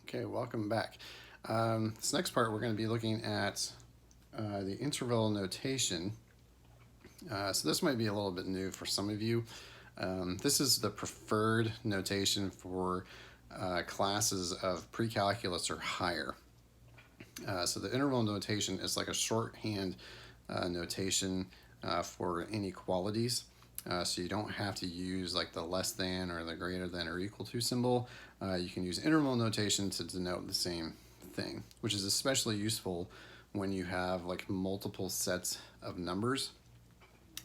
Okay, welcome back. This next part we're going to be looking at the interval notation. So this might be a little bit new for some of you. This is the preferred notation for classes of pre-calculus or higher. So the interval notation is like a shorthand notation for inequalities. So you don't have to use like the less than or the greater than or equal to symbol. You can use interval notation to denote the same thing, which is especially useful when you have like multiple sets of numbers.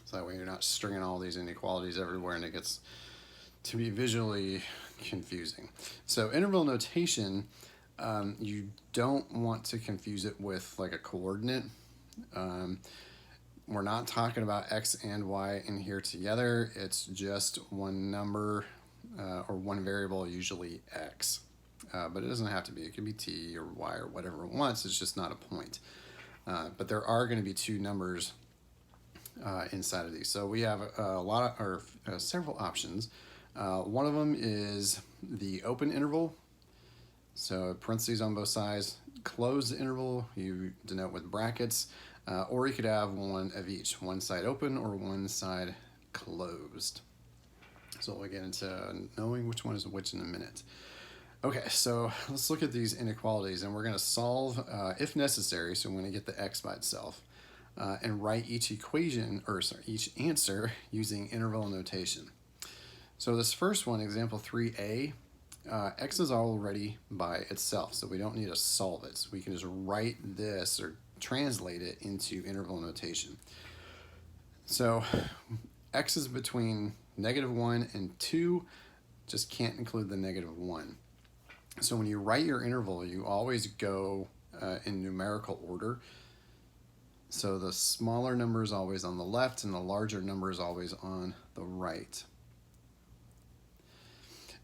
So that way you're not stringing all these inequalities everywhere and it gets to be visually confusing. So interval notation, you don't want to confuse it with like a coordinate. We're not talking about x and y in here together. It's just one number or one variable, usually x. But it doesn't have to be. It can be t or y or whatever it wants. It's just not a point. But there are going to be two numbers inside of these. So we have several options. One of them is the open interval. So parentheses on both sides. Closed interval you denote with brackets. Or you could have one of each, one side open or one side closed. So we'll get into knowing which one is which in a minute. Okay, so let's look at these inequalities, and we're going to solve, if necessary, so we're going to get the x by itself, and write each each answer using interval notation. So this first one, example 3a, x is already by itself, so we don't need to solve it. So we can just write this or translate it into interval notation. So x is between -1 and 2, just can't include the -1. So when you write your interval, you always go in numerical order. So the smaller number is always on the left and the larger number is always on the right.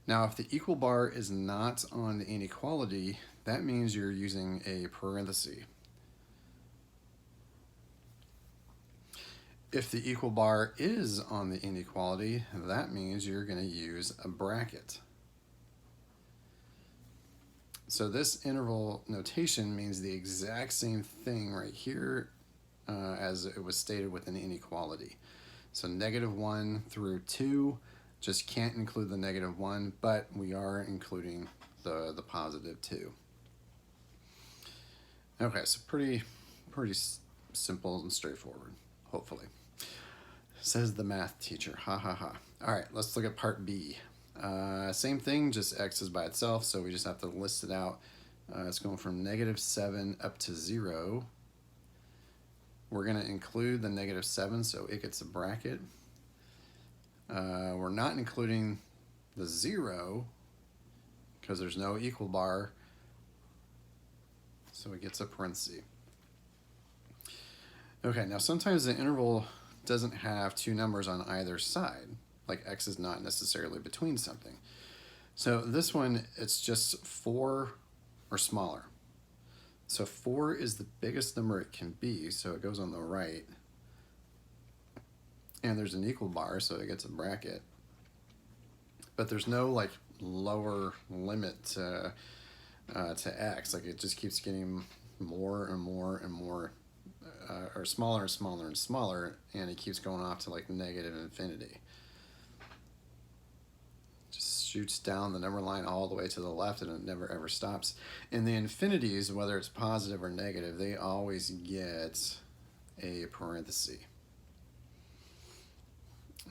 Now, if the equal bar is not on the inequality, that means you're using a parenthesis. If the equal bar is on the inequality, that means you're going to use a bracket. So this interval notation means the exact same thing right here as it was stated with an inequality. So -1 through 2 just can't include the -1, but we are including the positive 2. Okay, so pretty simple and straightforward, hopefully. Says the math teacher, ha ha ha. All right, let's look at part B. Same thing, just x is by itself, so we just have to list it out. It's going from -7 up to 0. We're going to include the -7, so it gets a bracket. We're not including the 0 because there's no equal bar, so it gets a parenthesis. Okay, now sometimes the interval doesn't have two numbers on either side, like x is not necessarily between something. So this one, it's just 4 or smaller. So 4 is the biggest number it can be, so it goes on the right. And there's an equal bar, so it gets a bracket. But there's no like lower limit to x. Like it just keeps getting more and more and more, or smaller and smaller and smaller, and it keeps going off to like negative infinity. Just shoots down the number line all the way to the left, and it never ever stops. And the infinities, whether it's positive or negative, they always get a parenthesis.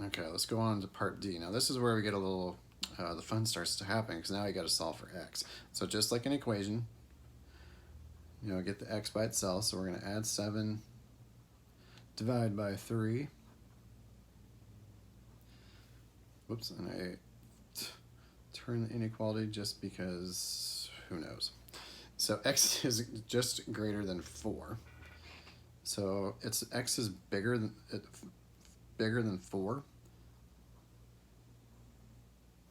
Okay, let's go on to part D. Now this is where we get a little, the fun starts to happen, because now you got to solve for x. So just like an equation, get the x by itself. So we're going to add 7, divide by 3. Whoops, and I turn the inequality just because, who knows. So x is just greater than 4. So x is bigger than 4.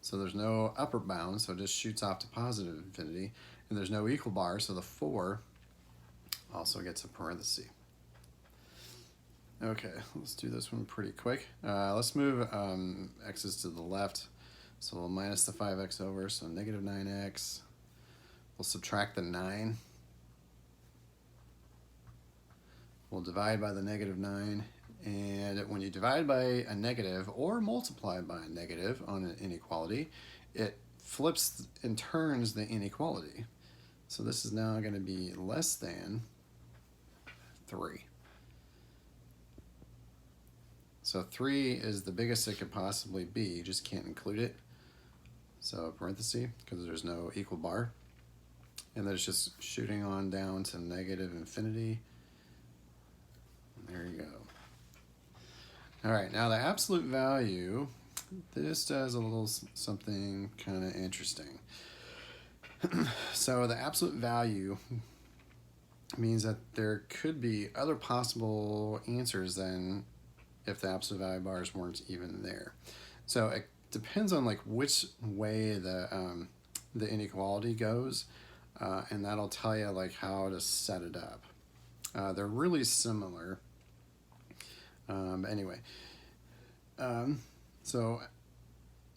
So there's no upper bound, so it just shoots off to positive infinity. And there's no equal bar, so the 4 also gets a parenthesis. Okay, let's do this one pretty quick. Let's move x's to the left. So we'll minus the 5x over, so -9x we'll subtract the 9. We'll divide by the -9. And when you divide by a negative or multiply by a negative on an inequality, it flips and turns the inequality. So this is now going to be less than 3. So 3 is the biggest it could possibly be. You just can't include it. So parenthesis, because there's no equal bar. And then it's just shooting on down to negative infinity. There you go. All right, now the absolute value, this does a little something kind of interesting. So the absolute value means that there could be other possible answers than if the absolute value bars weren't even there. So it depends on like which way the inequality goes, and that'll tell you like how to set it up. They're really similar. Anyway, so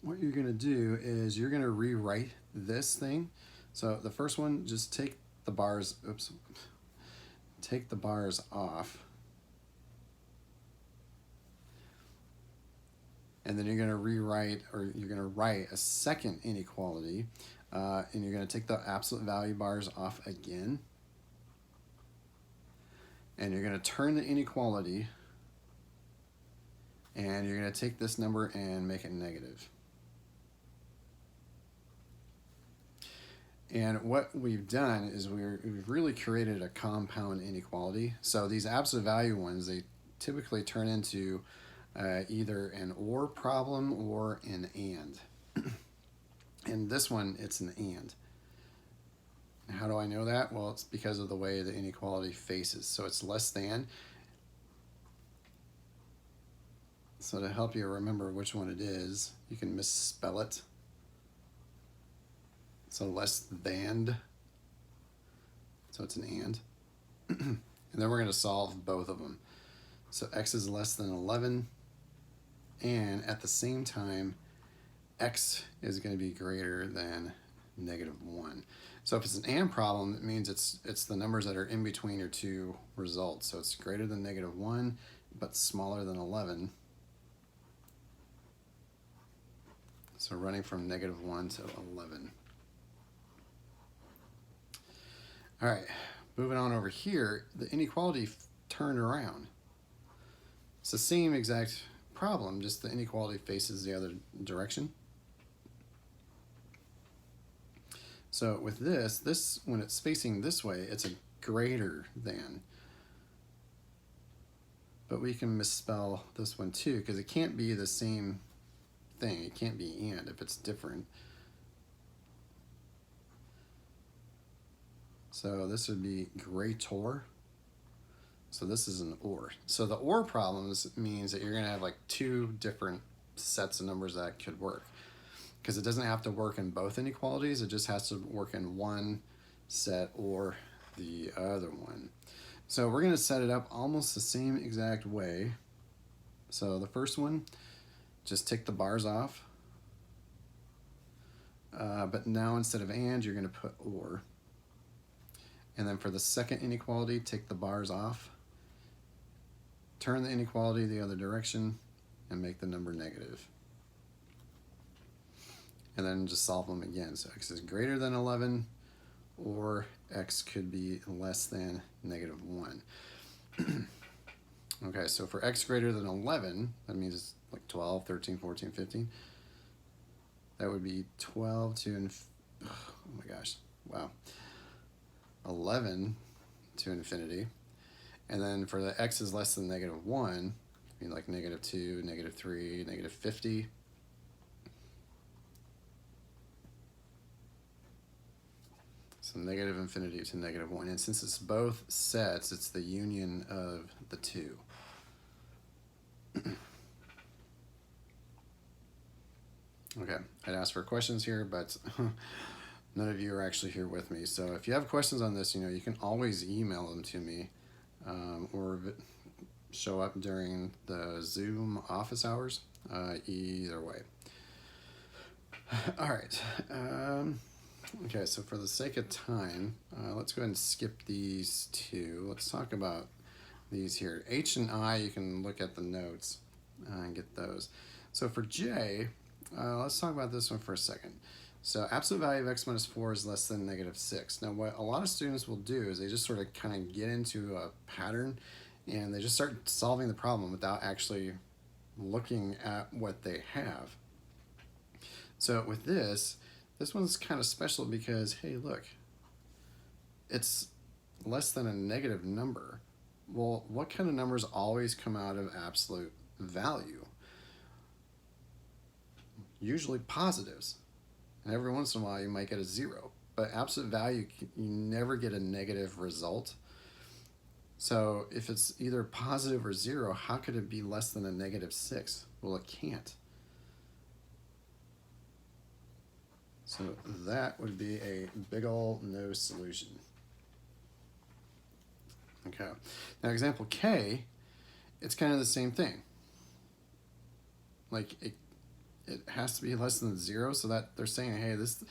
what you're going to do is you're going to rewrite this thing. So the first one, just take the bars, take the bars off. And then you're going to rewrite, or you're going to write a second inequality, and you're going to take the absolute value bars off again. And you're going to turn the inequality, and you're going to take this number and make it negative. And what we've done is we've really created a compound inequality. So these absolute value ones, they typically turn into either an or problem or an and. And this one, it's an and. How do I know that? Well, it's because of the way the inequality faces. So it's less than. So to help you remember which one it is, you can misspell it. So less than. So it's an and. And then we're going to solve both of them. So x is less than 11. And at the same time, x is going to be greater than -1. So if it's an and problem, it means it's the numbers that are in between your two results. So it's greater than -1, but smaller than 11. So running from -1 to 11. All right, moving on over here, the inequality turned around. It's the same exact problem, just the inequality faces the other direction. So with this when it's facing this way, it's a greater than. But we can misspell this one too, because it can't be the same thing. It can't be and if it's different. So this would be greater. So this is an or. So the or problems means that you're going to have like two different sets of numbers that could work. Because it doesn't have to work in both inequalities. It just has to work in one set or the other one. So we're going to set it up almost the same exact way. So the first one, just take the bars off. But now instead of and, you're going to put or. And then for the second inequality, take the bars off. Turn the inequality the other direction and make the number negative. And then just solve them again. So x is greater than 11, or x could be less than -1. Okay, so for x greater than 11, that means it's like 12, 13, 14, 15. That would be 12 to, oh my gosh, wow. 11 to infinity. And then for the x is less than -1, it'd be like -2, -3, -50. So negative infinity to -1. And since it's both sets, it's the union of the two. Okay, I'd ask for questions here, but none of you are actually here with me. So if you have questions on this, you can always email them to me, or show up during the Zoom office hours, either way. All right. Okay, so for the sake of time, let's go ahead and skip these two. Let's talk about these here. H and I, you can look at the notes and get those. So for J, let's talk about this one for a second. So absolute value of x minus 4 is less than negative 6. Now what a lot of students will do is they just sort of kind of get into a pattern and they just start solving the problem without actually looking at what they have. So with this one's kind of special because, hey, look, it's less than a negative number. Well, what kind of numbers always come out of absolute value? Usually positives. And every once in a while you might get a 0. But absolute value, you never get a negative result. So if it's either positive or 0, how could it be less than a negative 6? Well, it can't. So that would be a big ol' no solution. Okay. Now example K, it's kind of the same thing. Like it has to be less than 0, so that they're saying, hey, this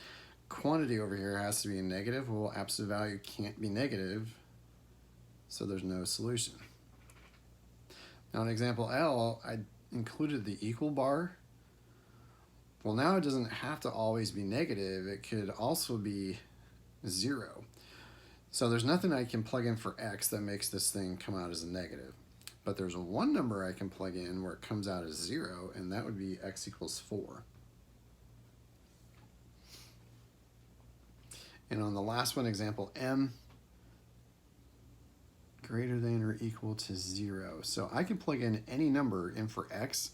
quantity over here has to be negative. Well, absolute value can't be negative, so there's no solution. Now in example L, I included the equal bar. Well, now it doesn't have to always be negative. It could also be 0. So there's nothing I can plug in for x that makes this thing come out as a negative. But there's one number I can plug in where it comes out as 0, and that would be x equals 4. And on the last one, example M, greater than or equal to 0. So I can plug in any number in for x,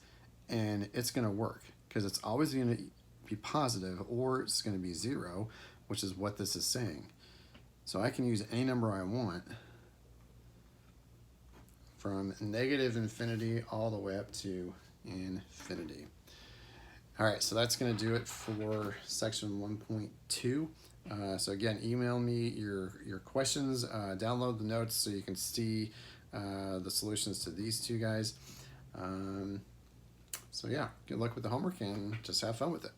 and it's going to work, because it's always going to be positive or it's going to be 0, which is what this is saying. So I can use any number I want from negative infinity all the way up to infinity. All right, so that's going to do it for section 1.2. So again, email me your questions, download the notes so you can see the solutions to these two guys. So yeah, good luck with the homework and just have fun with it.